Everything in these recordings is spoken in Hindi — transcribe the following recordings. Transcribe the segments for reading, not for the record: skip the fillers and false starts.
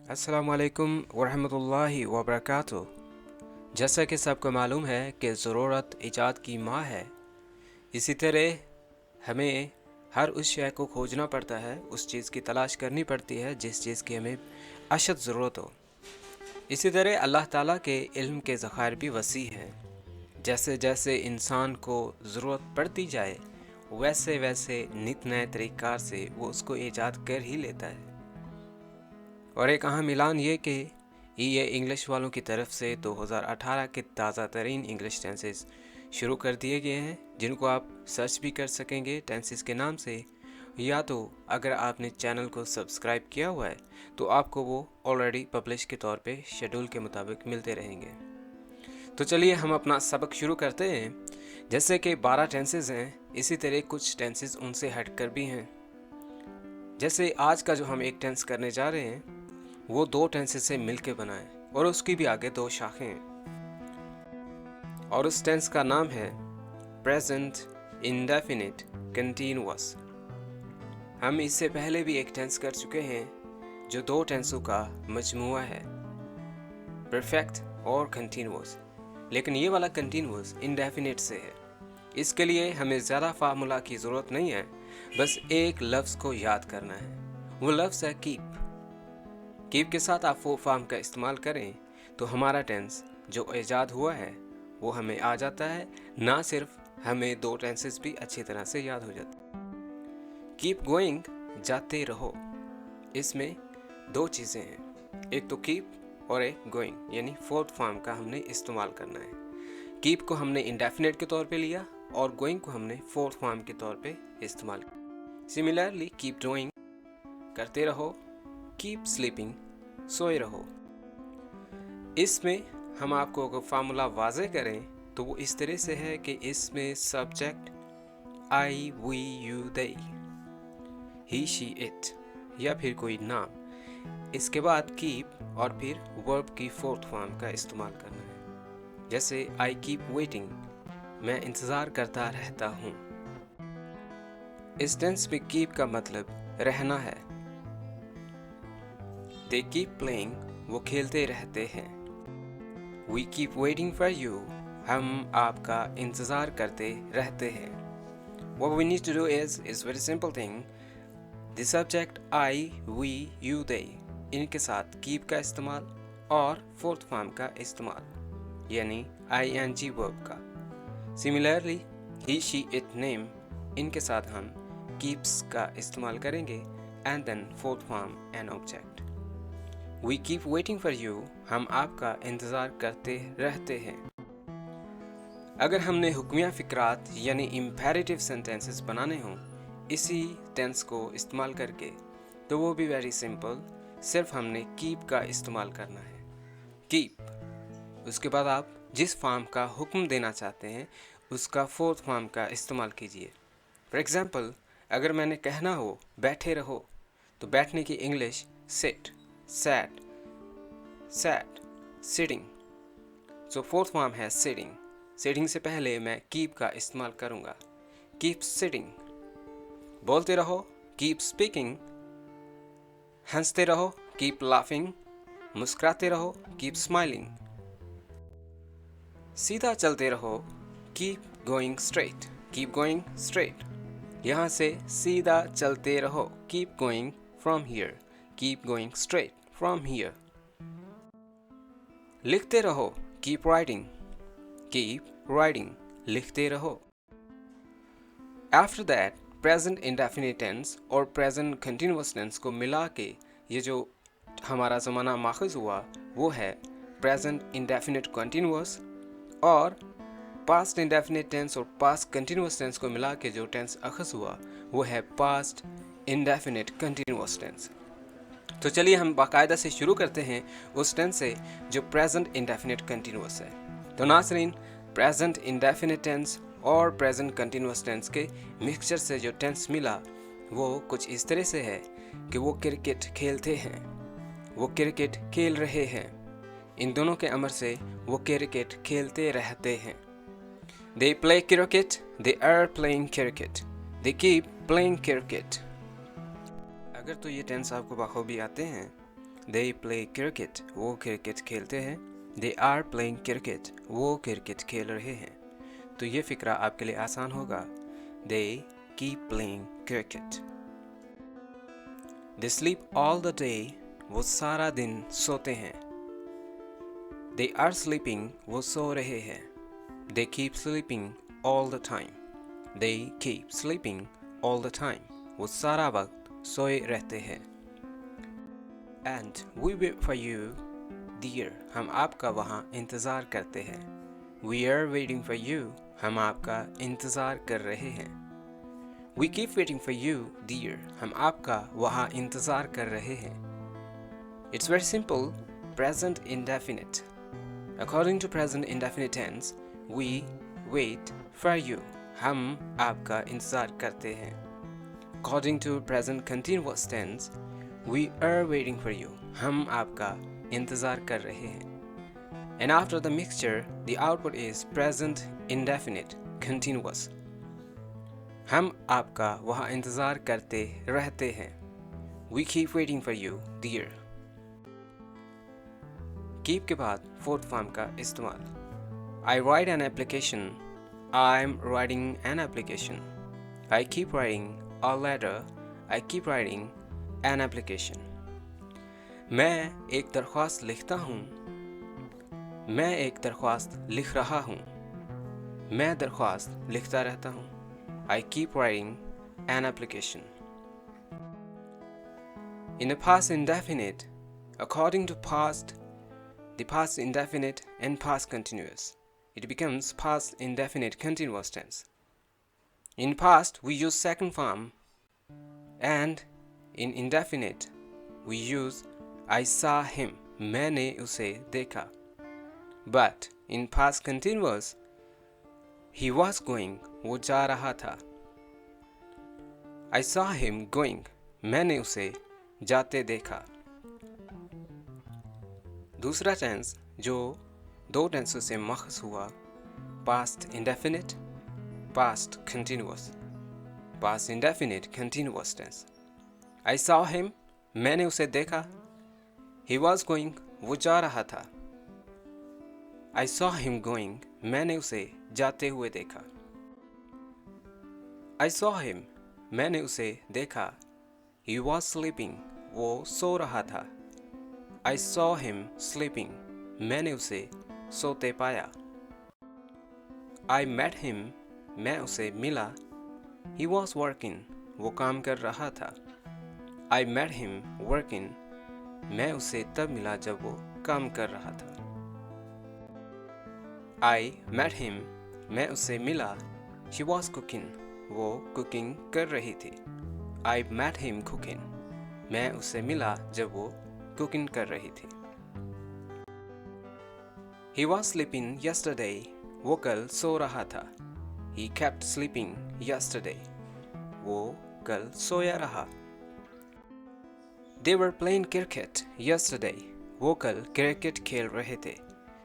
अस्सलामुअलैकुम वरहमतुल्लाहि वबरकातुह। जैसा कि सबको मालूम है कि ज़रूरत ईजाद की माँ है, इसी तरह हमें हर उस शय को खोजना पड़ता है, उस चीज़ की तलाश करनी पड़ती है जिस चीज़ की हमें अशद ज़रूरत हो। इसी तरह अल्लाह ताला के इल्म के ज़खायर भी वसी हैं। जैसे जैसे इंसान को ज़रूरत पड़ती जाए वैसे वैसे नित नए तरीक़ार से वो उसको ईजाद कर ही लेता है। और एक अहम ऐलान ये कि ये इंग्लिश वालों की तरफ से 2018 के ताज़ा तरीन इंग्लिश टेंसेस शुरू कर दिए गए हैं, जिनको आप सर्च भी कर सकेंगे टेंसेस के नाम से, या तो अगर आपने चैनल को सब्सक्राइब किया हुआ है तो आपको वो ऑलरेडी पब्लिश के तौर पे शेड्यूल के मुताबिक मिलते रहेंगे। तो चलिए हम अपना सबक शुरू करते हैं। जैसे कि 12 टेंसेस हैं, इसी तरह कुछ टेंसेस उनसे हटकर भी हैं। जैसे आज का जो हम एक टेंस करने जा रहे हैं वो 2 टेंसेस से मिलके बना है और उसकी भी आगे 2 शाखें हैं, और उस टेंस का नाम है प्रेजेंट इंडेफिनिट कंटीन्यूअस। हम इससे पहले भी एक टेंस कर चुके हैं जो 2 टेंसों का मजमुआ है, परफेक्ट और कंटीन्यूअस, लेकिन ये वाला कंटीन्यूअस इंडेफिनिट से है। इसके लिए हमें ज़्यादा फार्मूला की ज़रूरत नहीं है, बस एक लफ्ज़ को याद करना है। वो लफ्ज़ है कीप। कीप के साथ आप वो फॉर्म का इस्तेमाल करें तो हमारा टेंस जो ईजाद हुआ है वो हमें आ जाता है, ना सिर्फ हमें 2 टेंसेस भी अच्छी तरह से याद हो जाते हैं। कीप गोइंग, जाते रहो, इसमें 2 चीज़ें हैं, एक तो कीप और एक गोइंग, यानी फोर्थ फॉर्म का हमने इस्तेमाल करना है। कीप को हमने इंडेफिनिट के तौर पे लिया और गोइंग को हमने फोर्थ फॉर्म के तौर पे इस्तेमाल किया। सिमिलरली कीप डूइंग, करते रहो, कीप स्लीपिंग, सोए रहो। इसमें हम आपको अगर फार्मूला वाज़े करें तो वो इस तरह से है कि इसमें subject I, we, you, they, he, she, it या फिर कोई नाम, इसके बाद कीप और फिर वर्ब की फोर्थ फॉर्म का इस्तेमाल करना है। जैसे आई कीप वेटिंग, मैं इंतज़ार करता रहता हूँ। इस टेंस में कीप का मतलब रहना है। They keep playing, वो खेलते रहते हैं। We keep waiting for you, हम आपका इंतज़ार करते रहते हैं। What we need to do is very simple thing. The subject I, we, you, they, इनके साथ keep का इस्तेमाल और fourth form का इस्तेमाल, यानी ing verb का। Similarly, he, she, it, name, इनके साथ हम keeps का इस्तेमाल करेंगे and then fourth form an object. We keep waiting for you, हम आपका इंतज़ार करते रहते हैं। अगर हमने हुक्मिया फ़िक्रात यानी इम्पेरेटिव सेंटेंसेस बनाने हों इसी टेंस को इस्तेमाल करके, तो वो भी वेरी सिंपल, सिर्फ हमने कीप का इस्तेमाल करना है। कीप, उसके बाद आप जिस फॉर्म का हुक्म देना चाहते हैं उसका फोर्थ फॉर्म का इस्तेमाल कीजिए। फॉर एग्ज़ाम्पल, अगर मैंने कहना हो बैठे रहो, तो बैठने की English sit, sat, sat, sitting, so fourth form है sitting। sitting से पहले मैं keep का इस्तेमाल करूँगा, keep sitting। बोलते रहो, keep speaking। हंसते रहो, keep laughing। मुस्कुराते रहो, keep smiling। सीधा चलते रहो, keep going straight, keep going straight। यहाँ से सीधा चलते रहो, keep going from here, keep going straight from here। लिखते रहो, keep writing, keep writing, लिखते रहो। After that, present indefinite tense और present continuous tense को मिला के ये जो हमारा ज़माना माख़ूज़ हुआ वो है present indefinite continuous, और past indefinite tense और past continuous tense को मिला के जो tense अख़ज़ हुआ वो है past indefinite continuous tense। तो चलिए हम बाकायदा से शुरू करते हैं उस टेंस से जो प्रेजेंट इंडेफिनिट कंटिन्यूअस है। तो नाज़रीन, प्रेजेंट इंडेफिनिट टेंस और प्रेजेंट कंटिन्यूअस टेंस के मिक्सचर से जो टेंस मिला वो कुछ इस तरह से है कि वो क्रिकेट खेलते हैं, वो क्रिकेट खेल रहे हैं। इन दोनों के अमर से वो क्रिकेट खेलते रहते हैं। They play cricket, they are playing cricket, they keep playing cricket। अगर तो ये टेंस आपको बखूबी आते हैं They play cricket. वो क्रिकेट खेलते हैं. They are playing cricket. वो क्रिकेट खेल रहे हैं. तो ये फिक्रा आपके लिए आसान होगा. They keep playing cricket. They sleep all the day. वो सारा दिन सोते हैं. They are sleeping. वो सो रहे हैं. They keep sleeping all the time. They keep sleeping all the time. वो सारा वक्त सोए रहते हैं. And we wait for you, dear. हम आपका वहाँ इंतज़ार करते हैं. We are waiting for you. हम आपका इंतज़ार कर रहे हैं. We keep waiting for you, dear. हम आपका वहाँ इंतज़ार कर रहे हैं. It's very simple. Present indefinite. According to present indefinite tense, we wait for you. हम आपका इंतज़ार करते हैं. According to present continuous tense, we are waiting for you. हम आपका इंतज़ार कर रहे हैं. And after the mixture, the output is present indefinite continuous. हम आपका वहाँ इंतज़ार करते रहते हैं. We keep waiting for you, dear. Keep के बाद fourth form का इस्तेमाल. I write an application. I'm writing an application. I keep writing a letter. I keep writing an application. मैं एक दरख्वास्त लिखता हूँ. मैं एक दरख्वास्त लिख रहा हूँ. मैं दरख्वास्त लिखता रहता हूँ. I keep writing an application. In the past indefinite, according to past, the past indefinite and past continuous, it becomes past indefinite continuous tense. In past, we use second form, and in indefinite, we use I saw him. मैंने उसे देखा. But in past continuous, he was going. वो जा रहा था. I saw him going. मैंने उसे जाते देखा. दूसरा टेंस जो दो टेंसों से मख़ज़ हुआ, past indefinite, past continuous. Past indefinite continuous tense. I saw him. मैंने उसे देखा. He was going. वो जा रहा था. I saw him going. मैंने उसे जाते हुए देखा. I saw him. मैंने उसे देखा. He was sleeping. वो सो रहा था. I saw him sleeping. मैंने उसे सोते पाया. I met him. मैं उसे मिला. He was working. वो काम कर रहा था. I met him working. मैं उसे तब मिला जब वो काम कर रहा था. I met him. मैं उसे मिला. She was cooking. वो कुकिंग कर रही थी. I met him cooking. मैं उसे मिला जब वो कुकिंग कर रही थी. He was sleeping yesterday. वो कल सो रहा था. He kept sleeping yesterday. वो कल सोया रहा. They were playing cricket yesterday. वो कल क्रिकेट खेल रहे थे.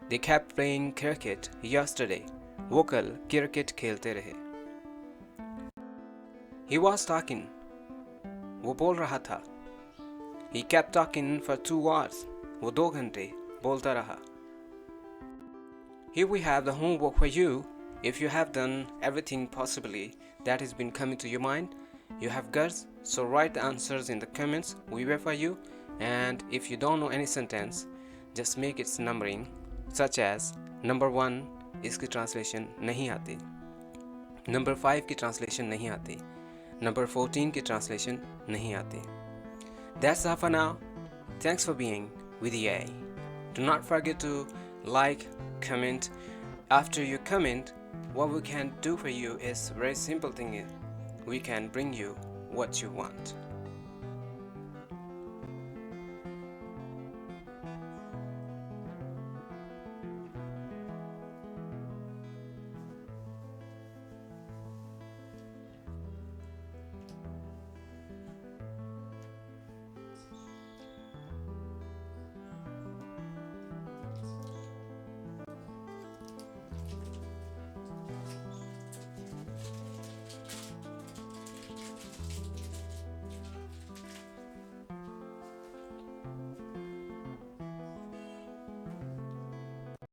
They kept playing cricket yesterday. वो कल क्रिकेट खेलते रहे. He was talking. वो बोल रहा था. He kept talking for 2 hours. वो 2 घंटे बोलता रहा. Here we have the homework for you. If you have done everything possibly that has been coming to your mind, you have guts, so write the answers in the comments. We wait for you. And if you don't know any sentence, just make its numbering, such as number 1 इसकी translation नहीं आती, number 5 की translation नहीं आती, number 14 की translation नहीं आती. That's all for now. Thanks for being with EA. Do not forget to like, comment. After you comment, what we can do for you is very simple thing. We can bring you what you want.